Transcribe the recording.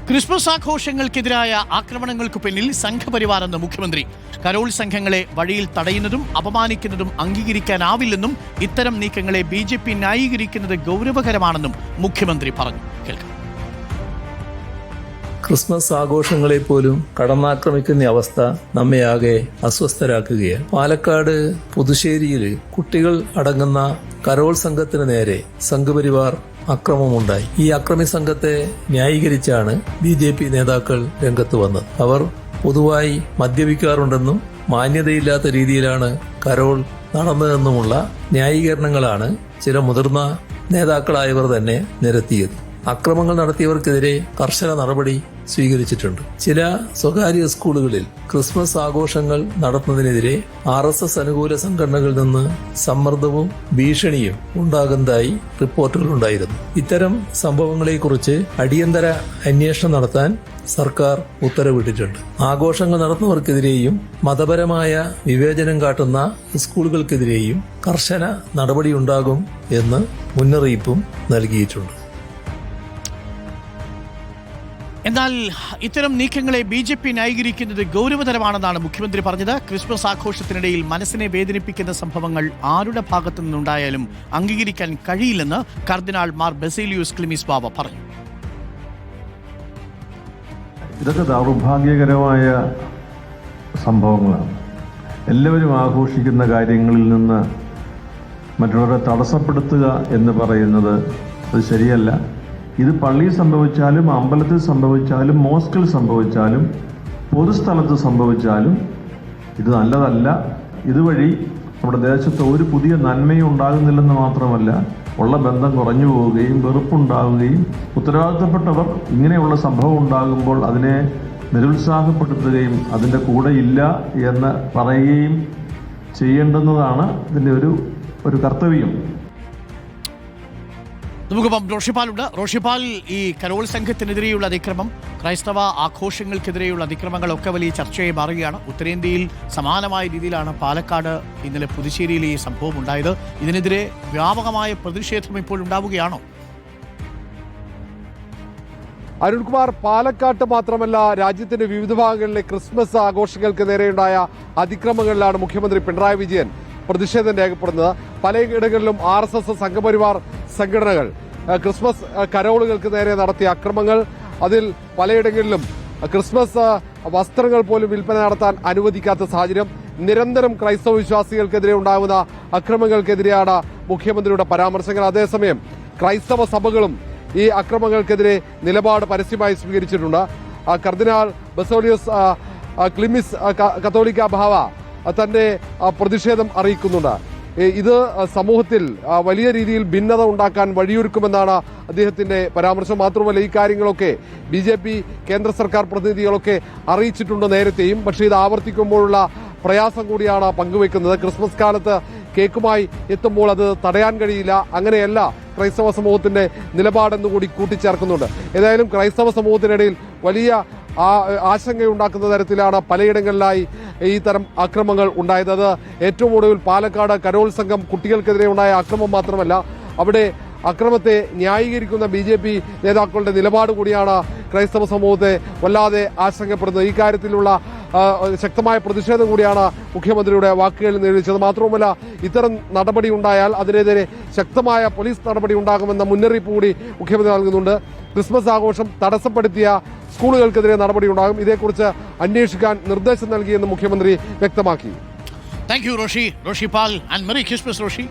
Christmas ആഘോഷങ്ങൾക്കെതിരായ ആക്രമണങ്ങൾക്ക് പിന്നിൽ സംഘപരിവാറെന്ന് മുഖ്യമന്ത്രി. കരോൾ സംഘങ്ങളെ വഴിയിൽ തടയുന്നതും അപമാനിക്കുന്നതും അംഗീകരിക്കാനാവില്ലെന്നും ഇത്തരം നീക്കങ്ങളെ BJP ന്യായീകരിക്കുന്നത് ഗൗരവകരമാണെന്നും മുഖ്യമന്ത്രി പറഞ്ഞു. കേൾക്കാം. ക്രിസ്മസ് ആഘോഷങ്ങളെ പോലും കടന്നാക്രമിക്കുന്ന അവസ്ഥ നമ്മെ ആകെ അസ്വസ്ഥരാക്കുകയാണ്. പാലക്കാട് പുതുശ്ശേരിയിൽ കുട്ടികൾ അടങ്ങുന്ന കരോൾ സംഘത്തിന് നേരെ സംഘപരിവാർ അക്രമമുണ്ടായി. ഈ അക്രമി സംഘത്തെ ന്യായീകരിച്ചാണ് BJP നേതാക്കൾ രംഗത്ത് വന്നത്. അവർ പൊതുവായി മദ്യപിക്കാറുണ്ടെന്നും മാന്യതയില്ലാത്ത രീതിയിലാണ് കരോൾ നടന്നതെന്നുമുള്ള ന്യായീകരണങ്ങളാണ് ചില മുതിർന്ന നേതാക്കളായവർ തന്നെ നിരത്തിയത്. അക്രമങ്ങൾ നടത്തിയവർക്കെതിരെ കർശന നടപടി സ്വീകരിച്ചിട്ടുണ്ട്. ചില സ്വകാര്യ സ്കൂളുകളിൽ ക്രിസ്മസ് ആഘോഷങ്ങൾ നടത്തുന്നതിനെതിരെ RSS അനുകൂല സംഘടനകളിൽ നിന്ന് സമ്മർദ്ദവും ഭീഷണിയും ഉണ്ടാകുന്നതായി റിപ്പോർട്ടുകളുണ്ടായിരുന്നു. ഇത്തരം സംഭവങ്ങളെക്കുറിച്ച് അടിയന്തര അന്വേഷണം നടത്താൻ സർക്കാർ ഉത്തരവിട്ടിട്ടുണ്ട്. ആഘോഷങ്ങൾ നടത്തുന്നവർക്കെതിരെയും മതപരമായ വിവേചനം കാട്ടുന്ന സ്കൂളുകൾക്കെതിരെയും കർശന നടപടിയുണ്ടാകും എന്ന് മുന്നറിയിപ്പും നൽകിയിട്ടുണ്ട്. എന്നാൽ ഇത്തരം നീക്കങ്ങളെ BJP ന്യായീകരിക്കുന്നത് ഗൗരവതരമാണെന്നാണ് മുഖ്യമന്ത്രി പറഞ്ഞത്. ക്രിസ്മസ് ആഘോഷത്തിനിടയിൽ മനസ്സിനെ വേദനിപ്പിക്കുന്ന സംഭവങ്ങൾ ആരുടെ ഭാഗത്തു നിന്നുണ്ടായാലും അംഗീകരിക്കാൻ കഴിയില്ലെന്ന് കർദിനാൾ മാർ ബസേലിയോസ് ക്ലിമീസ് ബാവ പറഞ്ഞു. ഇതൊക്കെ ദൗർഭാഗ്യകരമായ സംഭവങ്ങളാണ്. എല്ലാവരും ആഘോഷിക്കുന്ന കാര്യങ്ങളിൽ നിന്ന് മറ്റുള്ളവരെ തടസ്സപ്പെടുത്തുക എന്ന് പറയുന്നത് അത് ശരിയല്ല. ഇത് പള്ളിയിൽ സംഭവിച്ചാലും അമ്പലത്തിൽ സംഭവിച്ചാലും മോസ്കിൽ സംഭവിച്ചാലും പൊതുസ്ഥലത്ത് സംഭവിച്ചാലും ഇത് നല്ലതല്ല. ഇതുവഴി നമ്മുടെ ദേശത്ത് ഒരു പുതിയ നന്മയും ഉണ്ടാകുന്നില്ലെന്ന് മാത്രമല്ല, ഉള്ള ബന്ധം കുറഞ്ഞു പോവുകയും വെറുപ്പുണ്ടാവുകയും ഉത്തരവാദിത്തപ്പെട്ടവർ ഇങ്ങനെയുള്ള സംഭവം ഉണ്ടാകുമ്പോൾ അതിനെ നിരുത്സാഹപ്പെടുത്തുകയും അതിൻ്റെ കൂടെ ഇല്ല എന്ന് പറയുകയും ചെയ്യേണ്ടുന്നതാണ് ഇതിൻ്റെ ഒരു കർത്തവ്യം. നമുക്കിപ്പം റോഷിപ്പാലുണ്ട്. റോഷിപ്പാൽ, ഈ കരോൾ സംഘത്തിനെതിരെയുള്ള അതിക്രമം, ക്രൈസ്തവ ആഘോഷങ്ങൾക്കെതിരെയുള്ള അതിക്രമങ്ങളൊക്കെ വലിയ ചർച്ചയായി മാറുകയാണ്. ഉത്തരേന്ത്യയിൽ സമാനമായ രീതിയിലാണ് പാലക്കാട് ഇന്നലെ പുതുശ്ശേരിയിൽ ഈ സംഭവം ഉണ്ടായത്. ഇതിനെതിരെ വ്യാപകമായ പ്രതിഷേധം ഇപ്പോഴുണ്ടാവുകയാണോ? അരുൺകുമാർ, പാലക്കാട്ട് മാത്രമല്ല രാജ്യത്തിന്റെ വിവിധ ഭാഗങ്ങളിലെ ക്രിസ്മസ് ആഘോഷങ്ങൾക്ക് നേരെയുണ്ടായ അതിക്രമങ്ങളിലാണ് മുഖ്യമന്ത്രി പിണറായി വിജയൻ പ്രതിഷേധം രേഖപ്പെടുന്നത്. പലയിടങ്ങളിലും RSS സംഘപരിവാർ സംഘടനകൾ ക്രിസ്മസ് കരോളുകൾക്ക് നേരെ നടത്തിയ അക്രമങ്ങൾ, അതിൽ പലയിടങ്ങളിലും ക്രിസ്മസ് വസ്ത്രങ്ങൾ പോലും വിൽപ്പന നടത്താൻ അനുവദിക്കാത്ത സാഹചര്യം, നിരന്തരം ക്രൈസ്തവ വിശ്വാസികൾക്കെതിരെ ഉണ്ടാകുന്ന അക്രമങ്ങൾക്കെതിരെയാണ് മുഖ്യമന്ത്രിയുടെ പരാമർശങ്ങൾ. അതേസമയം ക്രൈസ്തവ സഭകളും ഈ അക്രമങ്ങൾക്കെതിരെ നിലപാട് പരസ്യമായി സ്വീകരിച്ചിട്ടുണ്ട്. കർദിനാൾ ബസേലിയോസ് ക്ലിമീസ് കത്തോലിക്ക ബാവ തന്റെ പ്രതിഷേധം അറിയിക്കുന്നുണ്ട്. ഇത് സമൂഹത്തിൽ വലിയ രീതിയിൽ ഭിന്നത ഉണ്ടാക്കാൻ വഴിയൊരുക്കുമെന്നാണ് അദ്ദേഹത്തിന്റെ പരാമർശം. മാത്രമല്ല, ഈ കാര്യങ്ങളൊക്കെ BJP കേന്ദ്ര സർക്കാർ പ്രതിനിധികളൊക്കെ അറിയിച്ചിട്ടുണ്ട് നേരത്തെയും. പക്ഷേ ഇത് ആവർത്തിക്കുമ്പോഴുള്ള പ്രയാസം കൂടിയാണ് പങ്കുവെക്കുന്നത്. ക്രിസ്മസ് കാലത്ത് കേക്കുമായി എത്തുമ്പോൾ അത് തടയാൻ കഴിയില്ല, അങ്ങനെയല്ല ക്രൈസ്തവ സമൂഹത്തിന്റെ നിലപാടെന്നുകൂടി കൂട്ടിച്ചേർക്കുന്നുണ്ട്. ഏതായാലും ക്രൈസ്തവ സമൂഹത്തിനിടയിൽ വലിയ ആശങ്കയുണ്ടാക്കുന്ന തരത്തിലാണ് പലയിടങ്ങളിലായി ഈ തരം അക്രമങ്ങൾ ഉണ്ടായത്. അത് ഏറ്റവും ഒടുവിൽ പാലക്കാട് കരോൾ സംഘം കുട്ടികൾക്കെതിരെ ഉണ്ടായ അക്രമം മാത്രമല്ല, അവിടെ അക്രമത്തെ ന്യായീകരിക്കുന്ന BJP നേതാക്കളുടെ നിലപാട് കൂടിയാണ് ക്രൈസ്തവ സമൂഹത്തെ വല്ലാതെ ആശങ്കപ്പെടുന്നത്. ഈ കാര്യത്തിലുള്ള ശക്തമായ പ്രതിഷേധം കൂടിയാണ് മുഖ്യമന്ത്രിയുടെ വാക്കുകളിൽ നിരീക്ഷിച്ചത്. മാത്രവുമല്ല, ഇത്തരം നടപടി ഉണ്ടായാൽ അതിനെതിരെ ശക്തമായ പോലീസ് നടപടി ഉണ്ടാകുമെന്ന മുന്നറിയിപ്പ് കൂടി മുഖ്യമന്ത്രി നൽകുന്നുണ്ട്. ക്രിസ്മസ് ആഘോഷം തടസ്സപ്പെടുത്തിയ സ്കൂളുകൾക്കെതിരെ നടപടി ഉണ്ടാകും. ഇതേക്കുറിച്ച് അന്വേഷിക്കാൻ നിർദ്ദേശം നൽകിയെന്ന് മുഖ്യമന്ത്രി വ്യക്തമാക്കി. Thank you Roshipal, and merry Christmas Roshy.